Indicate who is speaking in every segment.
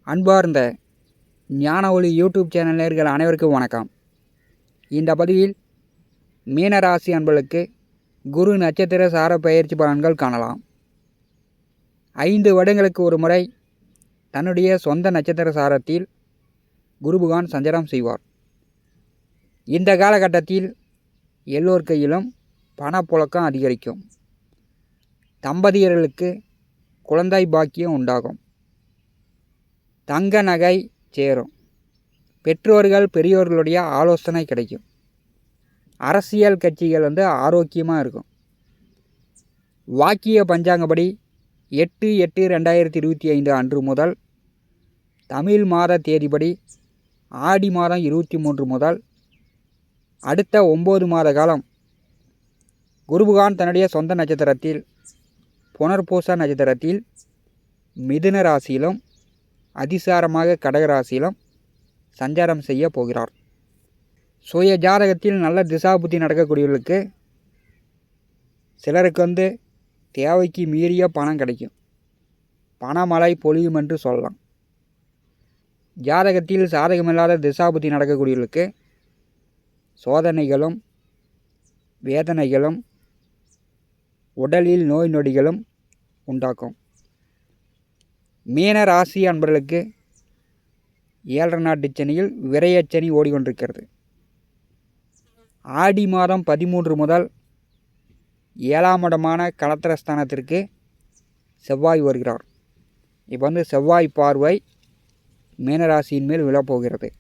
Speaker 1: அன்பார்ந்த ஞான ஒளி யூடியூப் சேனல் நேயர்கள் அனைவருக்கும் வணக்கம். இந்த பதிவில் மீனராசி அன்பர்களுக்கு குரு நட்சத்திர சார பயிற்சி பலன்கள் காணலாம். 5 வருடங்களுக்கு ஒரு முறை தன்னுடைய சொந்த நட்சத்திர சாரத்தில் குரு பகவான் சஞ்சாரம் செய்வார். இந்த காலகட்டத்தில் எல்லோர் கையிலும் பணப்புழக்கம் அதிகரிக்கும். தம்பதியர்களுக்கு குழந்தை பாக்கியம் உண்டாகும். தங்க நகை சேரும். பெற்றோர்கள் பெரியோர்களுடைய ஆலோசனை கிடைக்கும். அரசியல் கட்சிகள் ஆரோக்கியமாக இருக்கும். வாக்கிய பஞ்சாங்கப்படி 8/8/2025 அன்று முதல் தமிழ் மாத தேதிப்படி ஆடி மாதம் 23 முதல் அடுத்த 9 மாத காலம் குருபகவான் தன்னுடைய சொந்த நட்சத்திரத்தில் புனர்பூச நட்சத்திரத்தில் மிதுன ராசியிலும் அதிசாரமாக கடகராசியிலும் சஞ்சாரம் செய்ய போகிறார். சுய ஜாதகத்தில் நல்ல திசாபுத்தி நடக்கக்கூடியவர்களுக்கு சிலருக்கு தேவைக்கு மீறிய பணம் கிடைக்கும். பணமழை பொழியும் என்று சொல்லலாம். ஜாதகத்தில் சாதகமில்லாத திசாபுத்தி நடக்கக்கூடியவர்களுக்கு சோதனைகளும் வேதனைகளும் உடலில் நோய் நொடிகளும் உண்டாக்கும். மீன ராசி அன்பர்களுக்கு 7 நாட்டு சனியில் விரயச்சனி ஓடிக்கொண்டிருக்கிறது. ஆடி மாதம் 13 முதல் 7ஆம் இடமான கலத்திரஸ்தானத்திற்கு செவ்வாய் வருகிறார். இப்போ செவ்வாய் பார்வை மீனராசியின் மேல் விழப்போகிறது.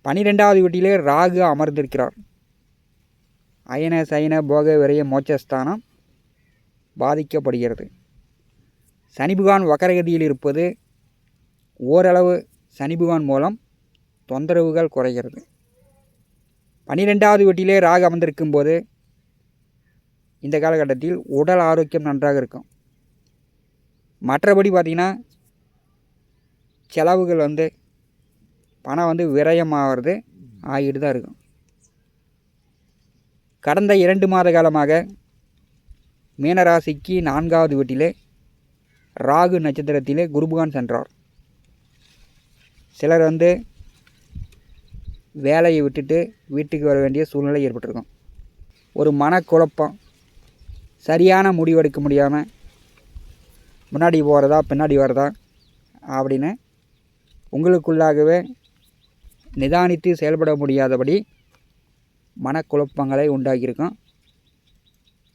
Speaker 1: 12வது வீட்டிலே ராகு அமர்ந்திருக்கிறார். அயன சயன போக விரய மோட்சஸ்தானம் பாதிக்கப்படுகிறது. சனி பகவான் வக்கரகதியில் இருப்பது ஓரளவு சனி பகவான் மூலம் தொந்தரவுகள் குறைகிறது. 12வது வீட்டிலே ராகு அமர்ந்திருக்கும் போது இந்த காலகட்டத்தில் உடல் ஆரோக்கியம் நன்றாக இருக்கும். மற்றபடி பார்த்திங்கன்னா செலவுகள் பணம் விரயமாகிறது ஆகிட்டு தான் இருக்கும். கடந்த 2 மாத காலமாக மீனராசிக்கு 4வது வீட்டிலே ராகு நட்சத்திரத்திலே குருபகவான் சென்றார். சிலர் வேலையை விட்டுட்டு வீட்டுக்கு வர வேண்டிய சூழ்நிலை ஏற்பட்டிருக்கும். ஒரு மனக்குழப்பம், சரியான முடிவெடுக்க முடியாமல் முன்னாடி போகிறதா பின்னாடி வரதா அப்படின்னு உங்களுக்குள்ளாகவே நிதானித்து செயல்பட முடியாதபடி மனக்குழப்பங்களை உண்டாக்கியிருக்கும்.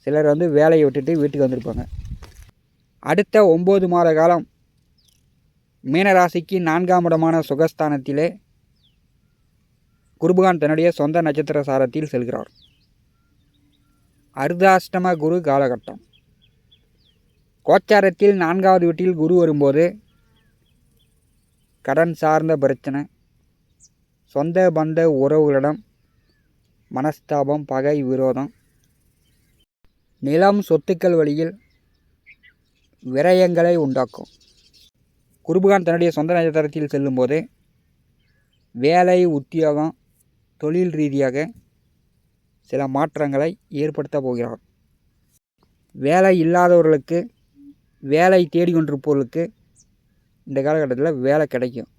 Speaker 1: சிலர் வேலையை விட்டுட்டு வீட்டுக்கு வந்திருப்பாங்க. அடுத்த 9 மாத காலம் மீனராசிக்கு 4ஆம் இடமான சுகஸ்தானத்திலே குருபகவான் தன்னுடைய சொந்த நட்சத்திர சாரத்தில் செல்கிறார். அர்த்தாஷ்டம குரு காலகட்டம். கோச்சாரத்தில் 4வது வீட்டில் குரு வரும்போது கடன் சார்ந்த பிரச்சனை, சொந்த பந்த உறவுகளிடம் மனஸ்தாபம், பகை, விரோதம், நிலம் சொத்துக்கள் வழியில் விரயங்களை உண்டாக்கும். குருபகவான் தன்னுடைய சொந்த நட்சத்திரத்தில் செல்லும்போது வேலை, உத்தியோகம், தொழில் ரீதியாக சில மாற்றங்களை ஏற்படுத்த போகிறார். வேலை இல்லாதவர்களுக்கு, வேலை தேடிக்கொண்டிருப்பவர்களுக்கு இந்த காலகட்டத்தில் வேலை கிடைக்கும்.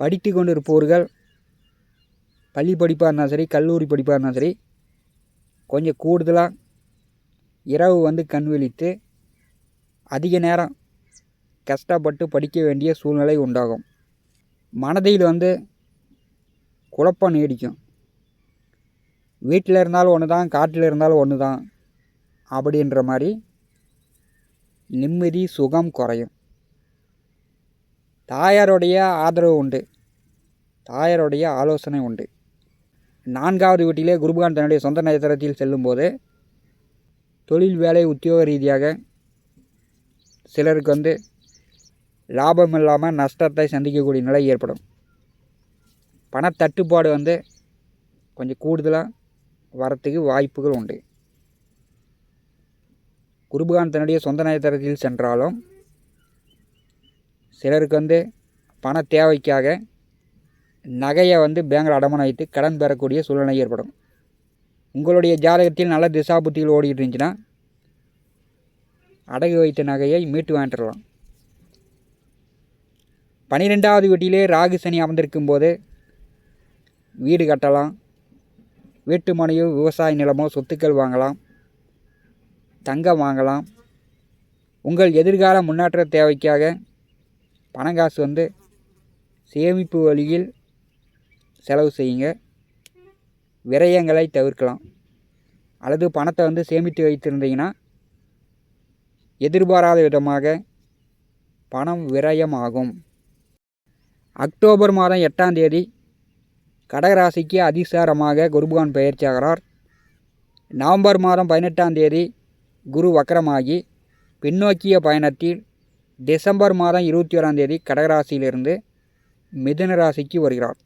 Speaker 1: படித்து கொண்டிருப்பவர்கள் பள்ளி படிப்பாக இருந்தாலும் சரி, கல்லூரி படிப்பாக இருந்தாலும் சரி, கொஞ்சம் கூடுதலாக இரவு கண் விழித்து அதிக நேரம் கஷ்டப்பட்டு படிக்க வேண்டிய சூழ்நிலை உண்டாகும். மனதில் குழப்பம் நீடிக்கும். வீட்டில் இருந்தாலும் ஒன்று தான், காட்டில் இருந்தாலும் ஒன்று தான் அப்படின்ற மாதிரி நிம்மதி, சுகம் குறையும். தாயாருடைய ஆதரவு உண்டு, தாயாருடைய ஆலோசனை உண்டு. 4வது வீட்டிலே குருபகவான் தன்னுடைய சொந்த நட்சத்திரத்தில் செல்லும்போது தொழில், வேலை, உத்தியோக ரீதியாக சிலருக்கு லாபம் இல்லாமல் நஷ்டத்தை சந்திக்கக்கூடிய நிலை ஏற்படும். பணத்தட்டுப்பாடு கொஞ்சம் கூடுதலாக வரத்துக்கு வாய்ப்புகள் உண்டு. குருபகவான் தன்னுடைய சொந்த நட்சத்திரத்தில் சென்றாலும் சிலருக்கு பண தேவைக்காக நகையை பேங்கில் அடமானம் வைத்து கடன் பெறக்கூடிய சூழ்நிலை ஏற்படும். உங்களுடைய ஜாதகத்தில் நல்ல திசாபுத்திகள் ஓடிக்கிட்டு இருந்துச்சுன்னா அடகு வைத்த நகையை மீட்டு வாங்கிட்டுடலாம். 12வது வீட்டிலே ராகு சனி அமர்ந்திருக்கும் போது வீடு கட்டலாம், வீட்டு மனையோ விவசாய நிலமோ சொத்துக்கள் வாங்கலாம், தங்கம் வாங்கலாம். உங்கள் எதிர்கால முன்னேற்ற தேவைக்காக பணங்காசு சேமிப்பு வழியில் செலவு செய்யுங்க. விரயங்களை தவிர்க்கலாம். அல்லது பணத்தை சேமித்து வைத்திருந்தீங்கன்னா எதிர்பாராத விதமாக பணம் விரயமாகும். அக்டோபர் மாதம் 8ஆம் தேதி கடகராசிக்கு அதிசாரமாக குருபகவான் பெயர்ச்சியாகிறார். நவம்பர் மாதம் 18ஆம் தேதி குரு வக்கரமாகி பின்னோக்கிய பயணத்தில் டிசம்பர் மாதம் 21ஆம் தேதி கடகராசியிலிருந்து மிதுன ராசிக்கு வருகிறார்.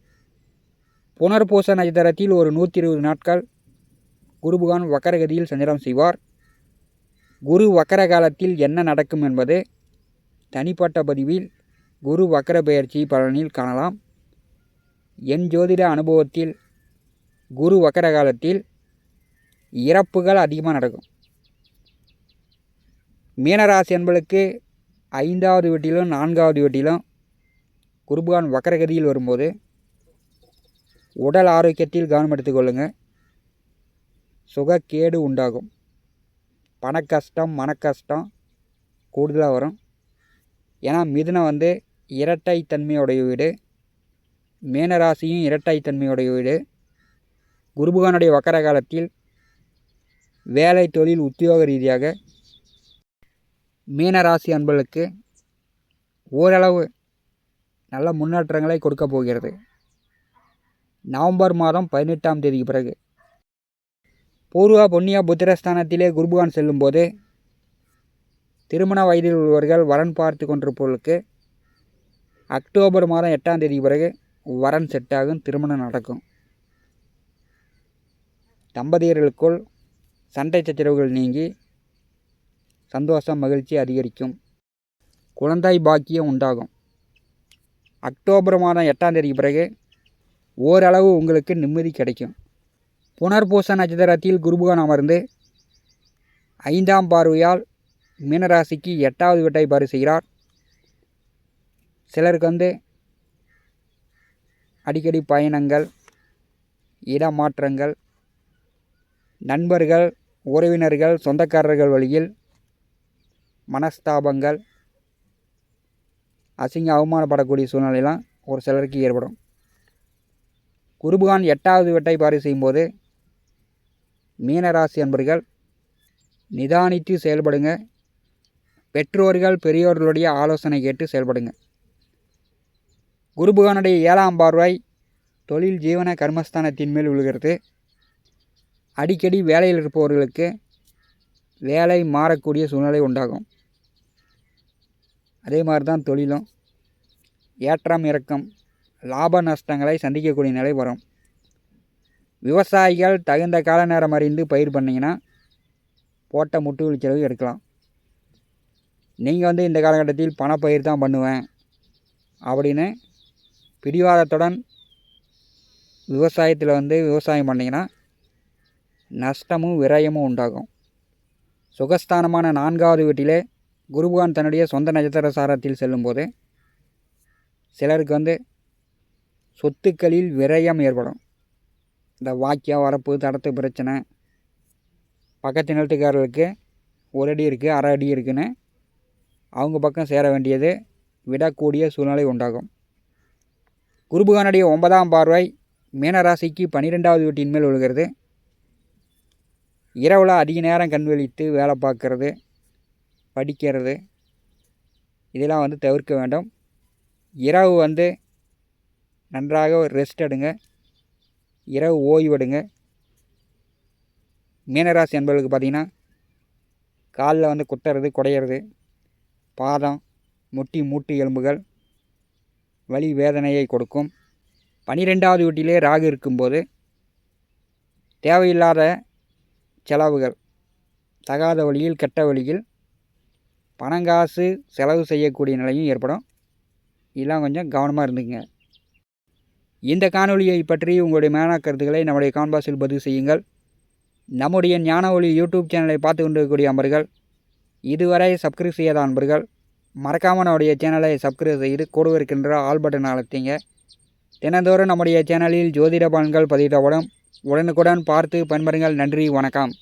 Speaker 1: புனர்பூச நட்சத்திரத்தில் ஒரு 120 நாட்கள் குருபகவான் வக்கரகதியில் சஞ்சாரம் செய்வார். குரு வக்கர காலத்தில் என்ன நடக்கும் என்பது தனிப்பட்ட பதிவில் குரு வக்கர பெயர்ச்சி பலனில் காணலாம். என் ஜோதிட அனுபவத்தில் குரு வக்கர காலத்தில் இறப்புகள் அதிகமாக நடக்கும். மீனராசி என்பளுக்கு 5வது வீட்டிலும் 4வது வீட்டிலும் குருபகவான் வக்கரகதியில் வரும்போது உடல் ஆரோக்கியத்தில் கவனம் எடுத்துக்கொள்ளுங்கள். சுகக்கேடு உண்டாகும். பணக்கஷ்டம், மனக்கஷ்டம் கூடுதலாக வரும். ஏன்னா மிதுனம் இரட்டைத்தன்மையுடைய வீடு, மீனராசியும் இரட்டைத்தன்மையுடைய வீடு. குருபகவானுடைய வக்கர காலத்தில் வேலை, தொழில், உத்தியோக ரீதியாக மீனராசி அன்பர்களுக்கு ஓரளவு நல்ல முன்னேற்றங்களை கொடுக்க போகிறது. நவம்பர் மாதம் 18ஆம் தேதிக்கு பிறகு பூர்வ புண்ணிய புத்திரஸ்தானத்திலே குருபகவான் செல்லும்போது திருமண வயதில் உள்ளவர்கள் வரன் பார்த்து கொண்டிருப்பவர்களுக்கு அக்டோபர் மாதம் 8ஆம் தேதிக்கு பிறகு வரன் செட்டாகும், திருமணம் நடக்கும். தம்பதியர்களுக்குள் சண்டை சச்சரவுகள் நீங்கி சந்தோஷம், மகிழ்ச்சி அதிகரிக்கும். குழந்தை பாக்கியம் உண்டாகும். அக்டோபர் மாதம் 8ஆம் தேதிக்கு பிறகு ஓரளவு உங்களுக்கு நிம்மதி கிடைக்கும். புனர்பூச நட்சத்திரத்தில் குருபகவான் அமர்ந்து 5ஆம் பார்வையால் மீனராசிக்கு 8வது வீட்டை பாரு செய்கிறார். சிலருக்கு அடிக்கடி பயணங்கள், இடமாற்றங்கள், நண்பர்கள், உறவினர்கள், சொந்தக்காரர்கள் வழியில் மனஸ்தாபங்கள், அவமானப்படக்கூடிய சூழ்நிலையெல்லாம் ஒரு சிலருக்கு ஏற்படும். குருபகவான் 8வது வீட்டை பாரு செய்யும்போது மீனராசி அன்பர்கள் நிதானித்து செயல்படுங்க. பெற்றோர்கள், பெரியோர்களுடைய ஆலோசனை கேட்டு செயல்படுங்க. குருபகவானுடைய 7ஆம் பார்வை தொழில், ஜீவன, கர்மஸ்தானத்தின் மேல் விழுகிறது. அடிக்கடி வேலையில் இருப்பவர்களுக்கு வேலை மாறக்கூடிய சூழ்நிலை உண்டாகும். அதே மாதிரி தான் தொழிலும் ஏற்றம் இறக்கம், லாப நஷ்டங்களை சந்திக்கக்கூடிய நிலை வரும். விவசாயிகள் தகுந்த கால நேரம் அறிந்து பயிர் பண்ணிங்கன்னா போட்ட முட்டுவலி செலவு எடுக்கலாம். நீங்கள் இந்த காலகட்டத்தில் பணப்பயிர் தான் பண்ணுவேன் அப்படின்னு பிடிவாதத்துடன் விவசாயத்தில் விவசாயம் பண்ணிங்கன்னா நஷ்டமும் விரயமும் உண்டாகும். சுகஸ்தானமான 4வது வீட்டிலே குருபகவான் தன்னுடைய சொந்த நட்சத்திர சாரத்தில் செல்லும்போது சிலருக்கு சொத்துக்களில் விரயம் ஏற்படும். இந்த வாக்கியம், வரப்பு, தடத்து பிரச்சனை, பக்கத்து நிலத்துக்காரர்களுக்கு 1 அடி இருக்குது, அரை அடி இருக்குன்னு அவங்க பக்கம் சேர வேண்டியது விடக்கூடிய சூழ்நிலை உண்டாகும். குருபகவானுடைய 9ஆம் பார்வை மீனராசிக்கு 12வது வீட்டின் மேல் விழுகிறது. இரவில் அதிக நேரம் கண் விழித்து வேலை பார்க்கறது, படிக்கிறது இதெல்லாம் தவிர்க்க வேண்டும். இரவு நன்றாக ரெஸ்ட் எடுங்க, இரவு ஓய்வெடுங்க. மீனராசி என்பவர்களுக்கு பார்த்திங்கன்னா காலில் குத்துறது, குடையிறது, பாதம், முட்டி, மூட்டு எலும்புகள் வலி வேதனையை கொடுக்கும். 12வது வீட்டிலே ராகு இருக்கும்போது தேவையில்லாத செலவுகள், தகாத வழியில், கெட்ட வழியில் பணங்காசு செலவு செய்யக்கூடிய நிலையும் ஏற்படும். இதெல்லாம் கொஞ்சம் கவனமாக இருந்துங்க. இந்த காணொலியை பற்றி உங்களுடைய மேலான கருத்துக்களை நம்முடைய கமெண்ட் பாக்ஸில் பதிவு செய்யுங்கள். நம்முடைய ஞான ஒளி யூடியூப் சேனலை பார்த்து கொண்டிருக்கக்கூடிய அன்பர்கள், இதுவரை சப்ஸ்கிரைப் செய்யாத அன்பர்கள் மறக்காமல் நம்முடைய சேனலை சப்ஸ்கிரைப் செய்து கூட இருக்கின்ற ஆல் பட்டன் அழுத்திங்க. தினந்தோறும் நம்முடைய சேனலில் ஜோதிட பலன்கள் பதிவிடப்படும். உடனுக்குடன் பார்த்து பயன்பெறுங்கள். நன்றி, வணக்கம்.